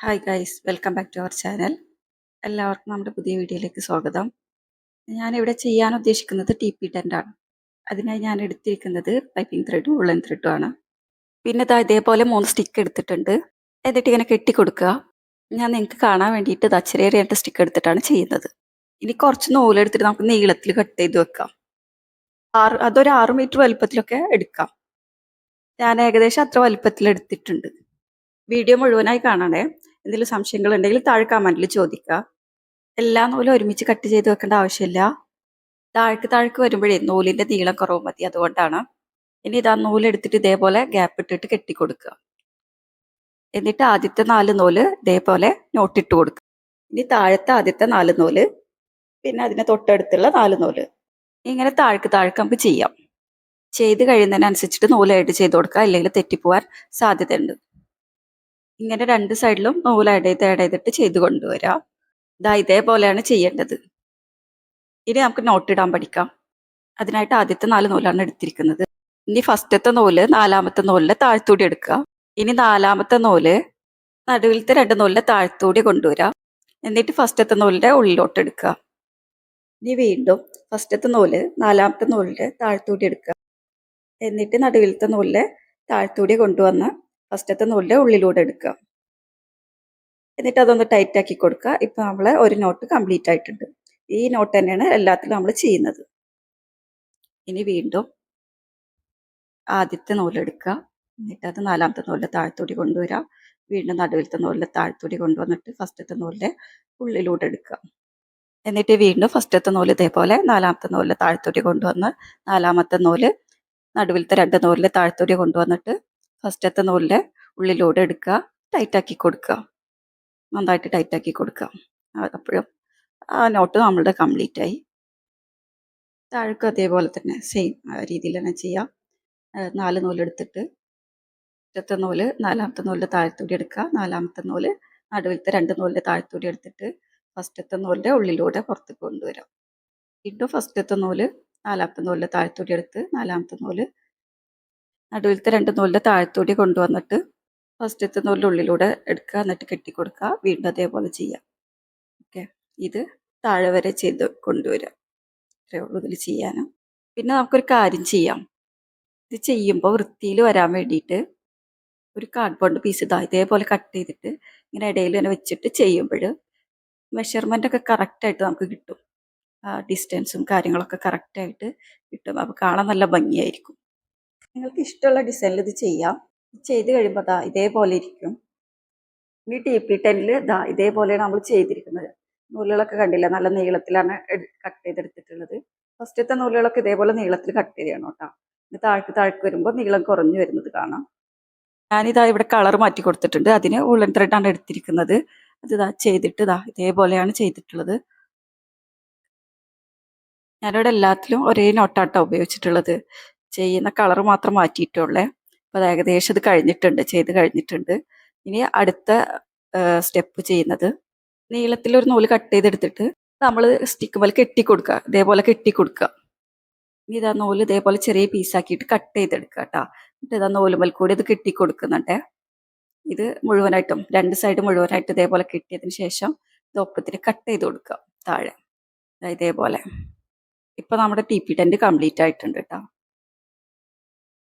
Hi guys, welcome back to our channel. എല്ലാവർക്കും നമ്മുടെ പുതിയ വീഡിയോയിലേക്ക് സ്വാഗതം. ഞാനിവിടെ ചെയ്യാൻ ഉദ്ദേശിക്കുന്നത് TP ടെൻ്റാണ്. അതിനായി ഞാൻ എടുത്തിരിക്കുന്നത് പൈപ്പിംഗ് ത്രെഡും ഉള്ളൻ ത്രെഡും ആണ്. പിന്നെ ഇതേപോലെ 3 സ്റ്റിക്ക് എടുത്തിട്ടുണ്ട്. എന്നിട്ട് ഇങ്ങനെ കെട്ടിക്കൊടുക്കുക. ഞാൻ നിങ്ങൾക്ക് കാണാൻ വേണ്ടിയിട്ട് ചെറിയ 2 സ്റ്റിക്ക് എടുത്തിട്ടാണ് ചെയ്യുന്നത്. ഇനി കുറച്ച് നൂലെടുത്തിട്ട് നമുക്ക് നീളത്തിൽ കട്ട് ചെയ്ത് വെക്കാം. അതൊരു 6 മീറ്റർ വലുപ്പത്തിലൊക്കെ എടുക്കാം. ഞാൻ ഏകദേശം അത്ര വലുപ്പത്തിൽ എടുത്തിട്ടുണ്ട്. വീഡിയോ മുഴുവനായി കാണണേ. എന്തെങ്കിലും സംശയങ്ങൾ ഉണ്ടെങ്കിൽ താഴെ കമന്റിൽ ചോദിക്കുക. എല്ലാ നൂലും ഒരുമിച്ച് കട്ട് ചെയ്ത് വെക്കേണ്ട ആവശ്യമില്ല. താഴേക്ക് വരുമ്പോഴേ നൂലിന്റെ നീളം കുറവ് മതി, അതുകൊണ്ടാണ്. ഇനി നൂലെടുത്തിട്ട് ഇതേപോലെ ഗ്യാപ്പ് ഇട്ടിട്ട് കെട്ടിക്കൊടുക്കുക. എന്നിട്ട് ആദ്യത്തെ 4 നൂല് ഇതേപോലെ നോട്ടിട്ട് കൊടുക്കുക. ഇനി താഴത്തെ ആദ്യത്തെ 4 നൂല്, പിന്നെ അതിനെ തൊട്ടടുത്തുള്ള 4 നൂല്, ഇങ്ങനെ താഴേക്ക് നമുക്ക് ചെയ്യാം. ചെയ്ത് കഴിയുന്നതിനനുസരിച്ചിട്ട് നൂല് ആഡ് ചെയ്ത് കൊടുക്കുക, അല്ലെങ്കിൽ തെറ്റിപ്പോവാൻ സാധ്യതയുണ്ട്. ഇങ്ങനെ 2 സൈഡിലും നൂല് ആഡ് ചെയ്തിട്ട് ചെയ്ത് കൊണ്ടുവരാം. ഇതേപോലെയാണ് ചെയ്യേണ്ടത്. ഇനി നമുക്ക് നോട്ടിടാൻ പഠിക്കാം. അതിനായിട്ട് ആദ്യത്തെ 4 നൂലാണ് എടുത്തിരിക്കുന്നത്. ഇനി ഫസ്റ്റത്തെ നൂല് 4ാമത്തെ നൂലിന്റെ താഴ്ത്തൂടി എടുക്കുക. ഇനി 4ാമത്തെ നൂല് നടുവിലത്തെ 2 നൂലിന്റെ താഴ്ത്തൂടി കൊണ്ടുവരാം. എന്നിട്ട് ഫസ്റ്റത്തെ നൂലിന്റെ ഉള്ളിലോട്ട് എടുക്കുക. ഇനി വീണ്ടും ഫസ്റ്റത്തെ നൂല് 4ാമത്തെ നൂലിന്റെ താഴ്ത്തൂടി എടുക്കുക. എന്നിട്ട് നടുവിലത്തെ നൂലിന്റെ താഴ്ത്തൂടി കൊണ്ടുവന്ന് ഫസ്റ്റത്തെ നൂലിന്റെ ഉള്ളിലൂടെ എടുക്കുക. എന്നിട്ട് അതൊന്ന് ടൈറ്റ് ആക്കി കൊടുക്കുക. ഇപ്പൊ നമ്മളെ ഒരു നോട്ട് കംപ്ലീറ്റ് ആയിട്ടുണ്ട്. ഈ നോട്ട് തന്നെയാണ് എല്ലാത്തിലും നമ്മൾ ചെയ്യുന്നത്. ഇനി വീണ്ടും ആദ്യത്തെ നൂലെടുക്കുക. എന്നിട്ട് അത് 4ാമത്തെ നൂലിന്റെ താഴ്ത്തൂടി കൊണ്ടുവരാം. വീണ്ടും നടുവിലത്തെ നൂലിന്റെ താഴ്ത്തൂടി കൊണ്ടുവന്നിട്ട് ഫസ്റ്റത്തെ നൂലിന്റെ ഉള്ളിലൂടെ എടുക്കുക. എന്നിട്ട് വീണ്ടും ഫസ്റ്റത്തെ നൂല് ഇതേപോലെ 4ാമത്തെ നൂലിന്റെ താഴ്ത്തൂടി കൊണ്ടുവന്ന് 4ാമത്തെ നൂല് നടുവിലത്തെ 2 നൂലിന്റെ താഴ്ത്തൂടി കൊണ്ടുവന്നിട്ട് ഫസ്റ്റത്തെ നൂലിന്റെ ഉള്ളിലൂടെ എടുക്കുക. ടൈറ്റാക്കി കൊടുക്കുക. നന്നായിട്ട് ടൈറ്റാക്കി കൊടുക്കുക. അപ്പോഴും ആ നോട്ട് നമ്മളുടെ കംപ്ലീറ്റ് ആയി. താഴേക്കും അതേപോലെ തന്നെ സെയിം രീതിയിൽ തന്നെ ചെയ്യാം. 4 നൂലെടുത്തിട്ട് ഫസ്റ്റത്തെ നൂല് 4ാമത്തെ നൂലിന്റെ താഴ്ത്തൂടി എടുക്കുക. 4ാമത്തെ നൂല് നടുവിലത്തെ 2 നൂലിന്റെ താഴ്ത്തൂടി എടുത്തിട്ട് ഫസ്റ്റത്തെ നൂലിന്റെ ഉള്ളിലൂടെ പുറത്ത് കൊണ്ടുവരാം. വീണ്ടും ഫസ്റ്റത്തെ നൂല് 4ാമത്തെ നൂലിന്റെ താഴ്ത്തൂടി എടുത്ത് 4ാമത്തെ നൂല് നടുവിലത്തെ 2 നൂലിന്റെ താഴ്ത്തൂടി കൊണ്ടുവന്നിട്ട് ഫസ്റ്റത്തെ നൂലിന്റെ ഉള്ളിലൂടെ എടുക്കുക. എന്നിട്ട് കെട്ടിക്കൊടുക്കുക. വീണ്ടും അതേപോലെ ചെയ്യാം. ഓക്കെ, ഇത് താഴെ വരെ ചെയ്ത് കൊണ്ടുവരാം. ഇത്രയേ ഉള്ളൂ ഇതിൽ ചെയ്യാനും. പിന്നെ നമുക്കൊരു കാര്യം ചെയ്യാം. ഇത് ചെയ്യുമ്പോൾ വൃത്തിയിൽ വരാൻ വേണ്ടിയിട്ട് ഒരു കാർഡ്ബോർഡ് പീസ് ഇതേപോലെ കട്ട് ചെയ്തിട്ട് ഇങ്ങനെ ഇടയിൽ തന്നെ വെച്ചിട്ട് ചെയ്യുമ്പോൾ മെഷർമെൻ്റ് ഒക്കെ കറക്റ്റായിട്ട് നമുക്ക് കിട്ടും. ഡിസ്റ്റൻസും കാര്യങ്ങളൊക്കെ കറക്റ്റായിട്ട് കിട്ടും. അപ്പോൾ കാണാൻ നല്ല ഭംഗിയായിരിക്കും. നിങ്ങൾക്ക് ഇഷ്ടമുള്ള ഡിസൈനിൽ ഇത് ചെയ്യാം. ചെയ്ത് കഴിയുമ്പോൾ ഇതേപോലെ ഇരിക്കും. ഈ TP ടെന്നിൽ ഇതേപോലെയാണ് നമ്മൾ ചെയ്തിരിക്കുന്നത്. നൂലുകളൊക്കെ കണ്ടില്ല, നല്ല നീളത്തിലാണ് കട്ട് ചെയ്തെടുത്തിട്ടുള്ളത്. ഫസ്റ്റത്തെ നൂലുകളൊക്കെ ഇതേപോലെ നീളത്തിൽ കട്ട് ചെയ്യണം കേട്ടോ. താഴേക്ക് വരുമ്പോൾ നീളം കുറഞ്ഞു വരുന്നത് കാണാം. ഇവിടെ കളർ മാറ്റി കൊടുത്തിട്ടുണ്ട്. അതിന് ഉള്ളൻ ത്രെഡാണ് എടുത്തിരിക്കുന്നത്. അത് ചെയ്തിട്ട് ഇതേപോലെയാണ് ചെയ്തിട്ടുള്ളത്. ഞാനിവിടെ എല്ലാത്തിലും ഒരേ നോട്ടാട്ടോ ഉപയോഗിച്ചിട്ടുള്ളത്. ചെയ്യുന്ന കളർ മാത്രം മാറ്റിയിട്ടുള്ളേ. അപ്പോൾ അത് ഏകദേശം ഇത് കഴിഞ്ഞിട്ടുണ്ട്, ചെയ്ത് കഴിഞ്ഞിട്ടുണ്ട്. ഇനി അടുത്ത സ്റ്റെപ്പ് ചെയ്യുന്നത് നീളത്തിലൊരു നൂല് കട്ട് ചെയ്തെടുത്തിട്ട് നമ്മൾ സ്റ്റിക്ക് പോലെ കെട്ടിക്കൊടുക്കുക. ഇതേപോലെ കെട്ടിക്കൊടുക്കുക. ഇനി നൂല് ഇതേപോലെ ചെറിയ പീസാക്കിയിട്ട് കട്ട് ചെയ്തെടുക്കുക കേട്ടോ. എന്നിട്ട് നൂലുമൽ കൂടി ഇത് കെട്ടിക്കൊടുക്കുന്നുണ്ട്. ഇത് മുഴുവനായിട്ടും 2 സൈഡ് മുഴുവനായിട്ട് ഇതേപോലെ കെട്ടിയതിന് ശേഷം ഇത് ഒപ്പത്തിന് കട്ട് ചെയ്ത് കൊടുക്കുക താഴെ ഇതേപോലെ. ഇപ്പൊ നമ്മുടെ TP ടെന്റ് കംപ്ലീറ്റ് ആയിട്ടുണ്ട് കേട്ടോ.